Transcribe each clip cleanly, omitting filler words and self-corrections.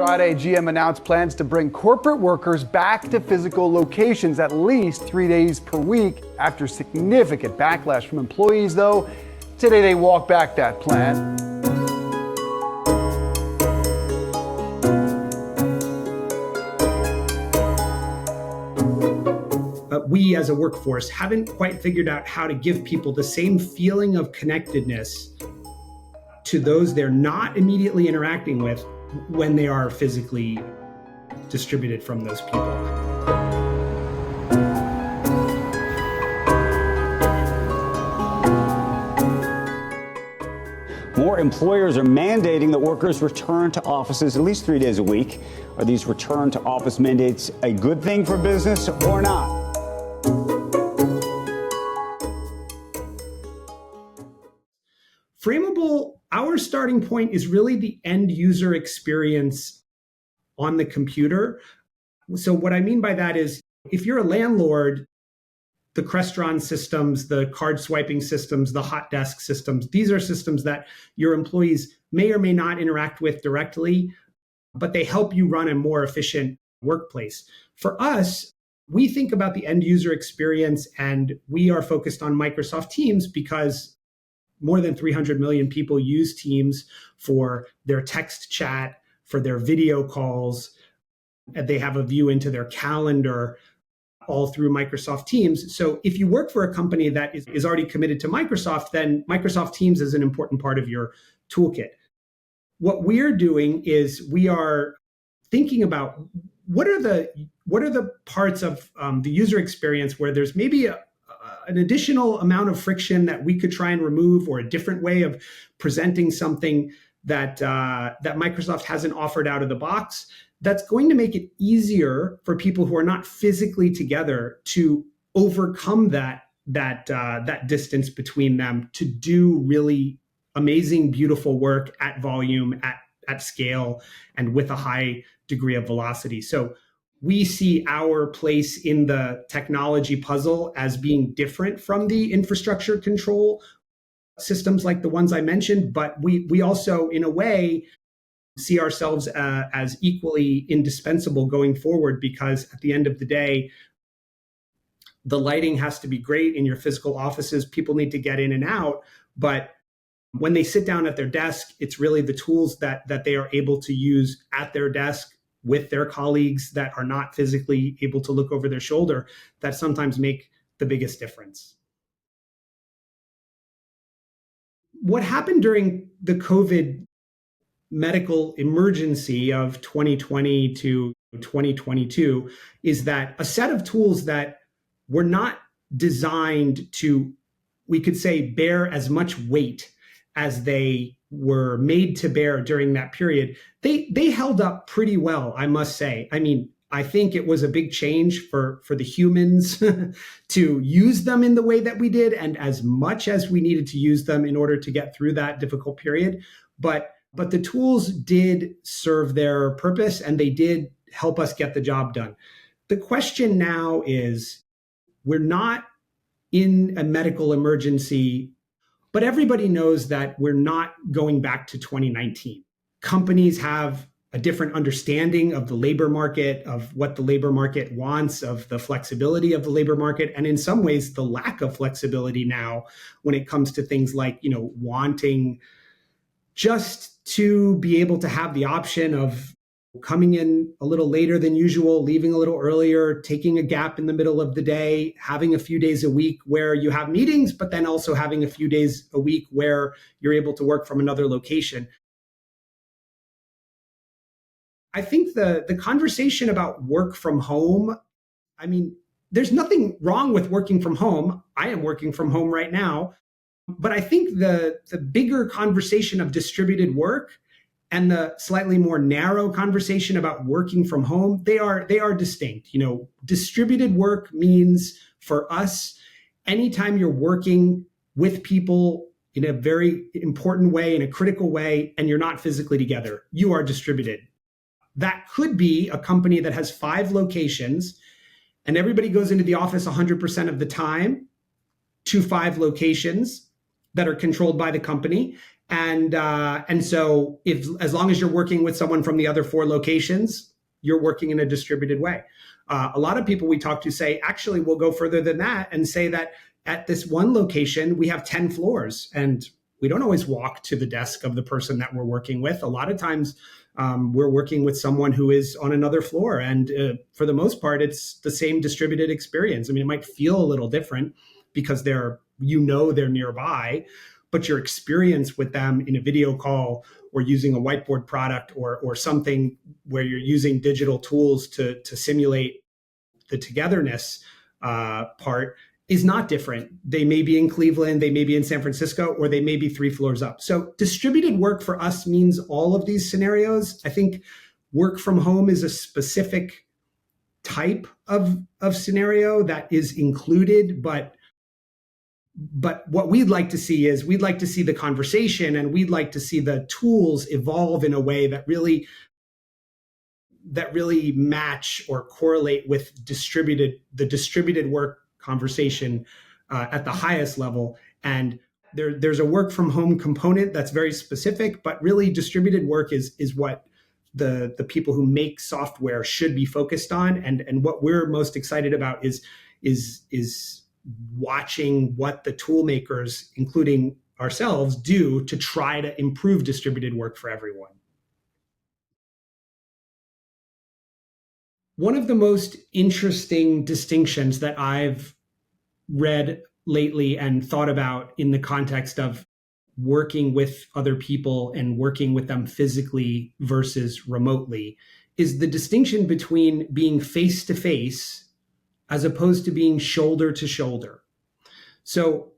Friday, GM announced plans to bring corporate workers back to physical locations at least 3 days per week. After significant backlash from employees, though, today they walk back that plan. We as a workforce haven't quite figured out how to give people the same feeling of connectedness to those they're not immediately interacting with when they are physically distributed from those people. More employers are mandating that workers return to offices at least 3 days a week. Are these return to office mandates a good thing for business or not? Framable, our starting point is really the end user experience on the computer. So what I mean by that is if you're a landlord, the Crestron systems, the card swiping systems, the hot desk systems, these are systems that your employees may or may not interact with directly, but they help you run a more efficient workplace. For us, we think about the end user experience, and we are focused on Microsoft Teams because more than 300 million people use Teams for their text chat, for their video calls. They have a view into their calendar all through Microsoft Teams. So if you work for a company that is already committed to Microsoft, then Microsoft Teams is an important part of your toolkit. What we're doing is we are thinking about what are the parts of the user experience where there's maybe an additional amount of friction that we could try and remove, or a different way of presenting something that Microsoft hasn't offered out of the box, that's going to make it easier for people who are not physically together to overcome that distance between them, to do really amazing, beautiful work at volume, at scale, and with a high degree of velocity. So we see our place in the technology puzzle as being different from the infrastructure control systems like the ones I mentioned, but we also, in a way, see ourselves as equally indispensable going forward, because at the end of the day, the lighting has to be great in your physical offices. People need to get in and out, but when they sit down at their desk, it's really the tools that they are able to use at their desk with their colleagues that are not physically able to look over their shoulder that sometimes make the biggest difference. What happened during the COVID medical emergency of 2020 to 2022 is that a set of tools that were not designed to, we could say, bear as much weight as they were made to bear during that period, they held up pretty well, I must say. I mean, I think it was a big change for the humans to use them in the way that we did, and as much as we needed to use them in order to get through that difficult period. But the tools did serve their purpose, and they did help us get the job done. The question now is, we're not in a medical emergency, but everybody knows that we're not going back to 2019. Companies have a different understanding of the labor market, of what the labor market wants, of the flexibility of the labor market, and in some ways, the lack of flexibility now when it comes to things like, wanting just to be able to have the option of coming in a little later than usual, leaving a little earlier, taking a gap in the middle of the day, having a few days a week where you have meetings, but then also having a few days a week where you're able to work from another location. I think the conversation about work from home, I mean, there's nothing wrong with working from home. I am working from home right now. But I think the bigger conversation of distributed work and the slightly more narrow conversation about working from home, they are distinct. Distributed work means for us, anytime you're working with people in a very important way, in a critical way, and you're not physically together, you are distributed. That could be a company that has 5 locations and everybody goes into the office 100% of the time to 5 locations that are controlled by the company. And so as long as you're working with someone from the other 4 locations, you're working in a distributed way. A lot of people we talk to say, actually, we'll go further than that and say that at this one location, we have 10 floors, and we don't always walk to the desk of the person that we're working with. A lot of times we're working with someone who is on another floor. And for the most part, it's the same distributed experience. I mean, it might feel a little different because they're nearby, but your experience with them in a video call or using a whiteboard product or something where you're using digital tools to simulate the togetherness part is not different. They may be in Cleveland, they may be in San Francisco, or they may be 3 floors up. So distributed work for us means all of these scenarios. I think work from home is a specific type of scenario that is included, but what we'd like to see is we'd like to see the conversation, and we'd like to see the tools evolve in a way that really match or correlate with the distributed work conversation at the highest level. And there's a work from home component that's very specific, but really distributed work is what the people who make software should be focused on. And what we're most excited about is watching what the tool makers, including ourselves, do to try to improve distributed work for everyone. One of the most interesting distinctions that I've read lately and thought about in the context of working with other people and working with them physically versus remotely is the distinction between being face-to-face as opposed to being shoulder-to-shoulder. So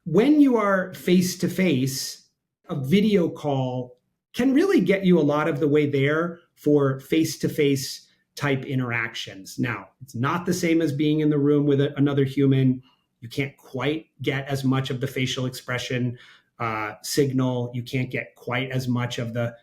when you are face-to-face, a video call can really get you a lot of the way there for face-to-face type interactions. Now, it's not the same as being in the room with another human. You can't quite get as much of the facial expression signal. You can't get quite as much of the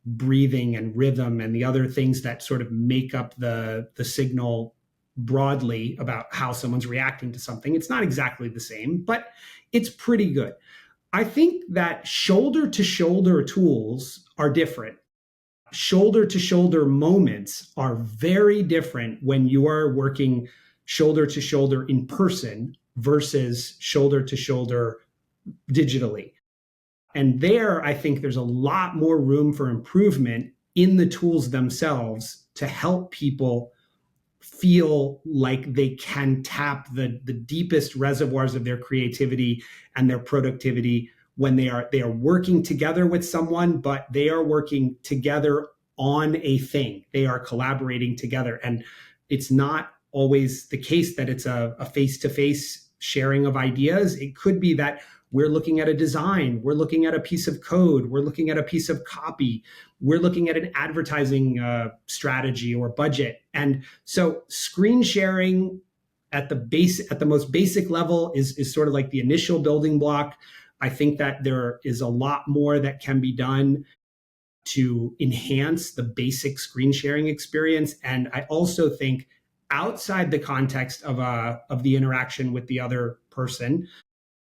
breathing and rhythm and the other things that sort of make up the signal broadly about how someone's reacting to something. It's not exactly the same, but it's pretty good. I think that shoulder-to-shoulder tools are different. Shoulder-to-shoulder moments are very different when you are working shoulder-to-shoulder in person versus shoulder-to-shoulder digitally. And there, I think there's a lot more room for improvement in the tools themselves to help people feel like they can tap the deepest reservoirs of their creativity and their productivity when they are working together with someone, but they are working together on a thing. They are collaborating together. And it's not always the case that it's a face-to-face sharing of ideas. It could be that we're looking at a design, we're looking at a piece of code, we're looking at a piece of copy, we're looking at an advertising strategy or budget. And so screen sharing at the most basic level is sort of like the initial building block. I think that there is a lot more that can be done to enhance the basic screen sharing experience. And I also think outside the context of the interaction with the other person,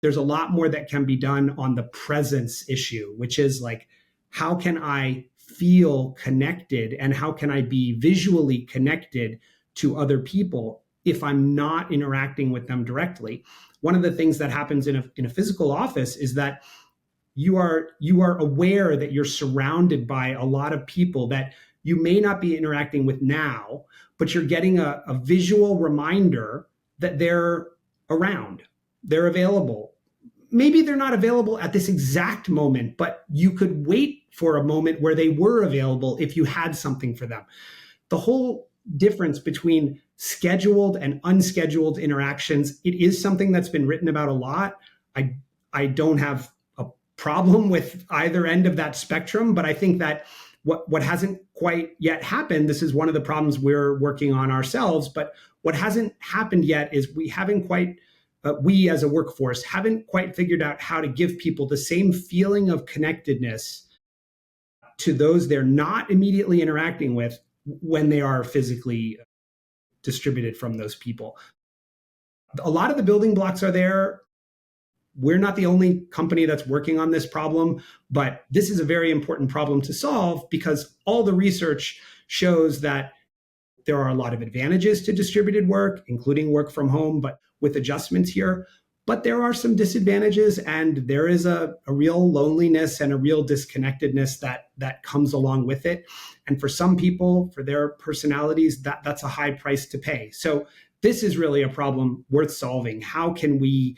there's a lot more that can be done on the presence issue, which is like, how can I feel connected and how can I be visually connected to other people if I'm not interacting with them directly? One of the things that happens in a physical office is that you are aware that you're surrounded by a lot of people that you may not be interacting with now, but you're getting a visual reminder that they're around, they're available. Maybe they're not available at this exact moment, but you could wait for a moment where they were available if you had something for them. The whole difference between scheduled and unscheduled interactions, it is something that's been written about a lot. I don't have a problem with either end of that spectrum, but I think that what hasn't quite yet happened, this is one of the problems we're working on ourselves, but what hasn't happened yet is we as a workforce haven't quite figured out how to give people the same feeling of connectedness to those they're not immediately interacting with when they are physically distributed from those people. A lot of the building blocks are there. we're not the only company that's working on this problem, but this is a very important problem to solve because all the research shows that there are a lot of advantages to distributed work, including work from home, but with adjustments here. But there are some disadvantages, and there is a real loneliness and a real disconnectedness that comes along with it. And for some people, for their personalities, that's a high price to pay. So this is really a problem worth solving. How can we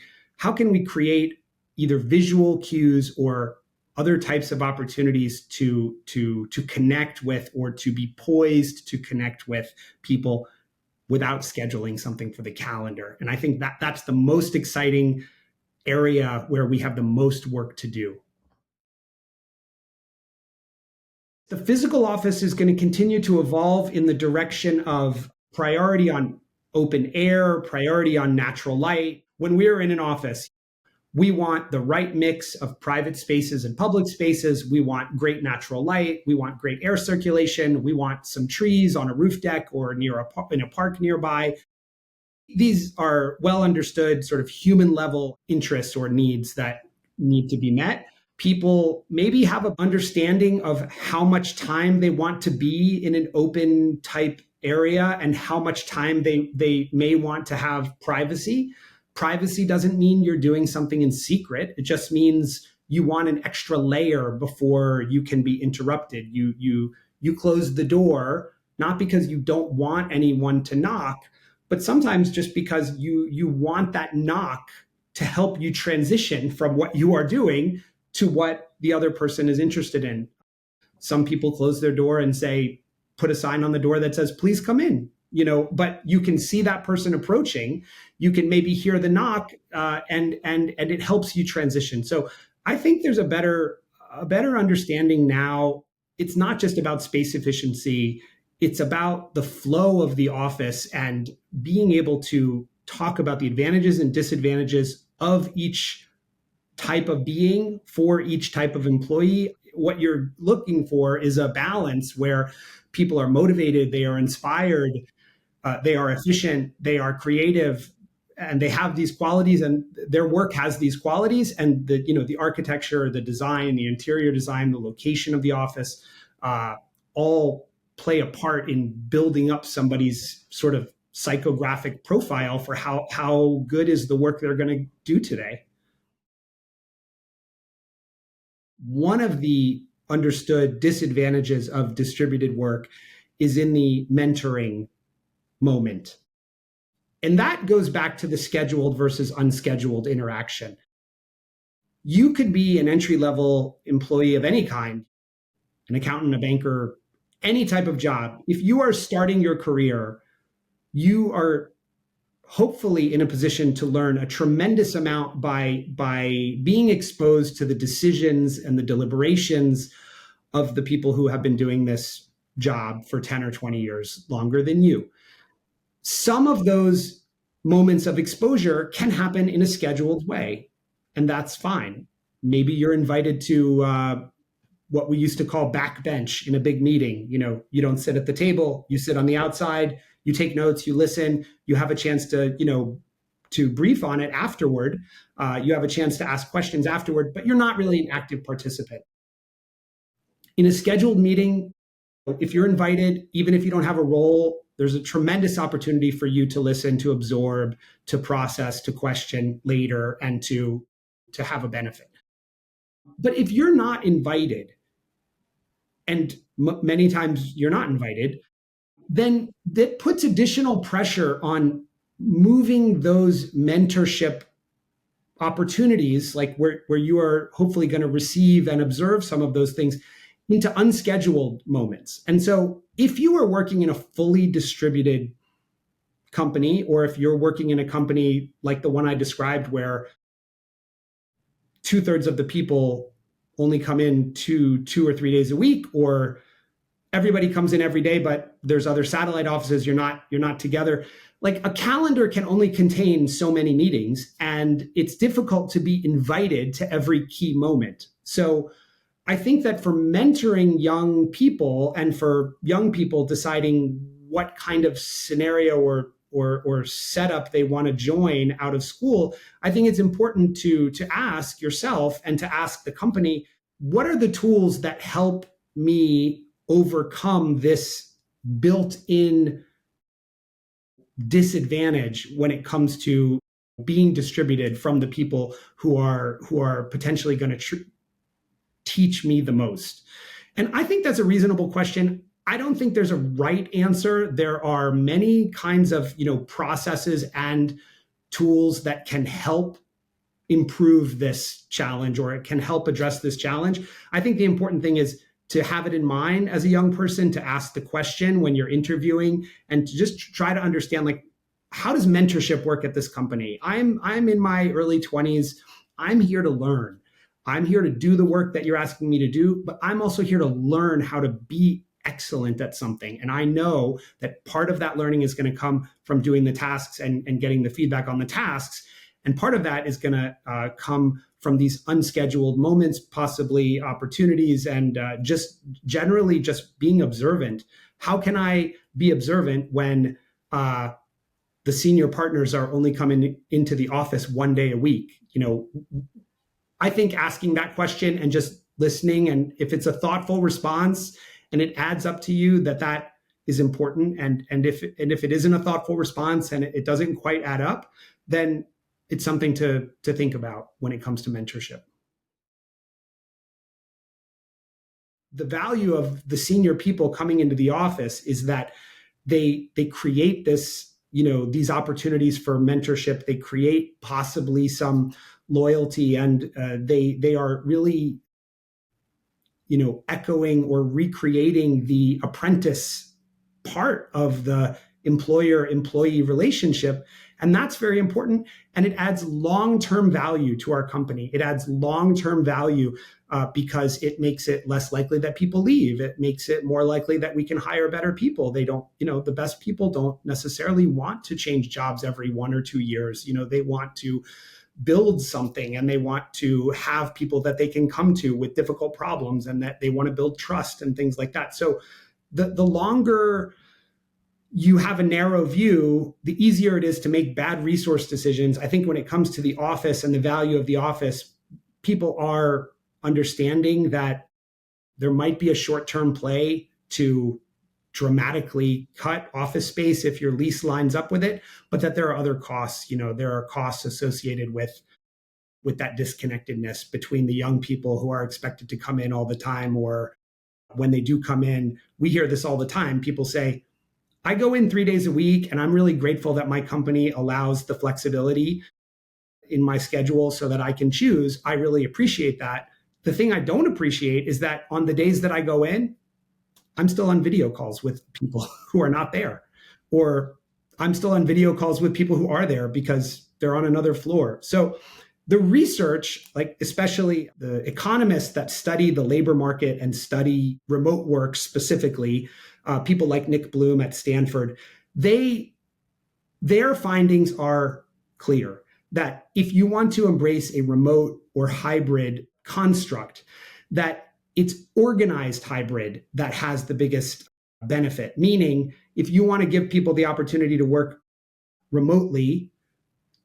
create either visual cues or other types of opportunities to connect with, or to be poised to connect with people without scheduling something for the calendar? And I think that's the most exciting area where we have the most work to do. The physical office is going to continue to evolve in the direction of priority on open air, priority on natural light. When we're in an office, we want the right mix of private spaces and public spaces. We want great natural light. We want great air circulation. We want some trees on a roof deck or in a park nearby. These are well understood sort of human level interests or needs that need to be met. People maybe have an understanding of how much time they want to be in an open type area and how much time they may want to have privacy. Privacy doesn't mean you're doing something in secret. It just means you want an extra layer before you can be interrupted. You close the door, not because you don't want anyone to knock, but sometimes just because you want that knock to help you transition from what you are doing to what the other person is interested in. Some people close their door and say, put a sign on the door that says, please come in. But you can see that person approaching. You can maybe hear the knock, and it helps you transition. So I think there's a better understanding now. It's not just about space efficiency. It's about the flow of the office and being able to talk about the advantages and disadvantages of each type of being for each type of employee. What you're looking for is a balance where people are motivated, they are inspired, they are efficient, they are creative, and they have these qualities, and their work has these qualities. And the architecture, the design, the interior design, the location of the office, all play a part in building up somebody's sort of psychographic profile for how good is the work they're going to do today. One of the understood disadvantages of distributed work is in the mentoring moment. And that goes back to the scheduled versus unscheduled interaction. You could be an entry-level employee of any kind, an accountant, a banker, any type of job. If you are starting your career, you are hopefully in a position to learn a tremendous amount by being exposed to the decisions and the deliberations of the people who have been doing this job for 10 or 20 years longer than you. Some of those moments of exposure can happen in a scheduled way, and that's fine. Maybe you're invited to what we used to call backbench in a big meeting. You don't sit at the table, you sit on the outside, you take notes, you listen, you have a chance to brief on it afterward. You have a chance to ask questions afterward, but you're not really an active participant. In a scheduled meeting, if you're invited, even if you don't have a role, there's a tremendous opportunity for you to listen, to absorb, to process, to question later, and to have a benefit. But if you're not invited, and many times you're not invited, then that puts additional pressure on moving those mentorship opportunities, like where you are hopefully going to receive and observe some of those things, into unscheduled moments. And so if you are working in a fully distributed company, or if you're working in a company like the one I described, where 2/3 of the people only come in 2 or 3 days a week, or everybody comes in every day, but there's other satellite offices, you're not together. Like, a calendar can only contain so many meetings, and it's difficult to be invited to every key moment. So I think that for mentoring young people, and for young people deciding what kind of scenario or setup they want to join out of school, I think it's important to ask yourself and to ask the company, what are the tools that help me overcome this built-in disadvantage when it comes to being distributed from the people who are potentially going to teach me the most? And I think that's a reasonable question. I don't think there's a right answer. There are many kinds of, processes and tools that can help improve this challenge, or it can help address this challenge. I think the important thing is to have it in mind as a young person, to ask the question when you're interviewing, and to just try to understand, like, how does mentorship work at this company? I'm in my early 20s. I'm here to learn. I'm here to do the work that you're asking me to do, but I'm also here to learn how to be excellent at something. And I know that part of that learning is going to come from doing the tasks and getting the feedback on the tasks. And part of that is going to come from these unscheduled moments, possibly opportunities, and just generally just being observant. How can I be observant when the senior partners are only coming into the office one day a week? I think asking that question and just listening, and if it's a thoughtful response and it adds up to you, that is important. And if it isn't a thoughtful response and it doesn't quite add up, then it's something to think about when it comes to mentorship. The value of the senior people coming into the office is that they create this, these opportunities for mentorship. They create possibly some loyalty, and they are really, echoing or recreating the apprentice part of the employer-employee relationship. And that's very important. And it adds long-term value to our company. It adds long-term value because it makes it less likely that people leave. It makes it more likely that we can hire better people. They don't, the best people don't necessarily want to change jobs every 1 or 2 years. They want to build something, and they want to have people that they can come to with difficult problems, and that they want to build trust and things like that. So the longer you have a narrow view, the easier it is to make bad resource decisions. I think when it comes to the office and the value of the office, people are understanding that there might be a short-term play to dramatically cut office space if your lease lines up with it, but that there are other costs. There are costs associated with that disconnectedness between the young people who are expected to come in all the time, or when they do come in. We hear this all the time. People say, I go in 3 days a week, and I'm really grateful that my company allows the flexibility in my schedule so that I can choose. I really appreciate that. The thing I don't appreciate is that on the days that I go in, I'm still on video calls with people who are not there, or I'm still on video calls with people who are there because they're on another floor. So the research, like especially the economists that study the labor market and study remote work specifically, people like Nick Bloom at Stanford, their findings are clear that if you want to embrace a remote or hybrid construct, that it's organized hybrid that has the biggest benefit. Meaning, if you want to give people the opportunity to work remotely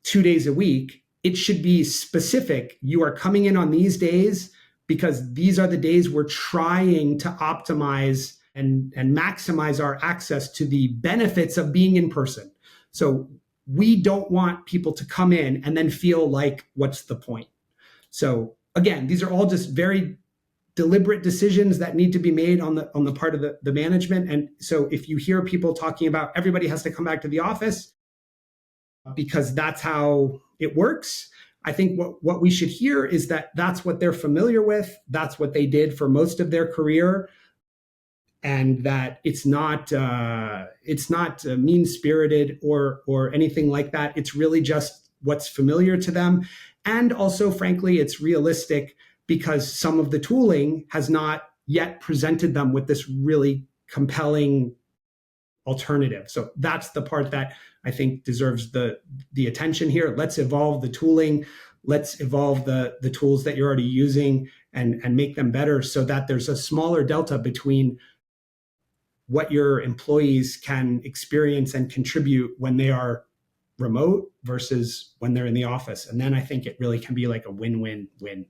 2 days a week, it should be specific. You are coming in on these days because these are the days we're trying to optimize and maximize our access to the benefits of being in person. So we don't want people to come in and then feel like, what's the point? So again, these are all just very deliberate decisions that need to be made on the part of the management. And so if you hear people talking about everybody has to come back to the office because that's how it works, I think what we should hear is that that's what they're familiar with. That's what they did for most of their career. And that it's not mean-spirited or anything like that. It's really just what's familiar to them. And also, frankly, it's realistic because some of the tooling has not yet presented them with this really compelling alternative. So that's the part that I think deserves the attention here. Let's evolve the tooling. Let's evolve the tools that you're already using and make them better so that there's a smaller delta between what your employees can experience and contribute when they are remote versus when they're in the office. And then I think it really can be like a win-win-win.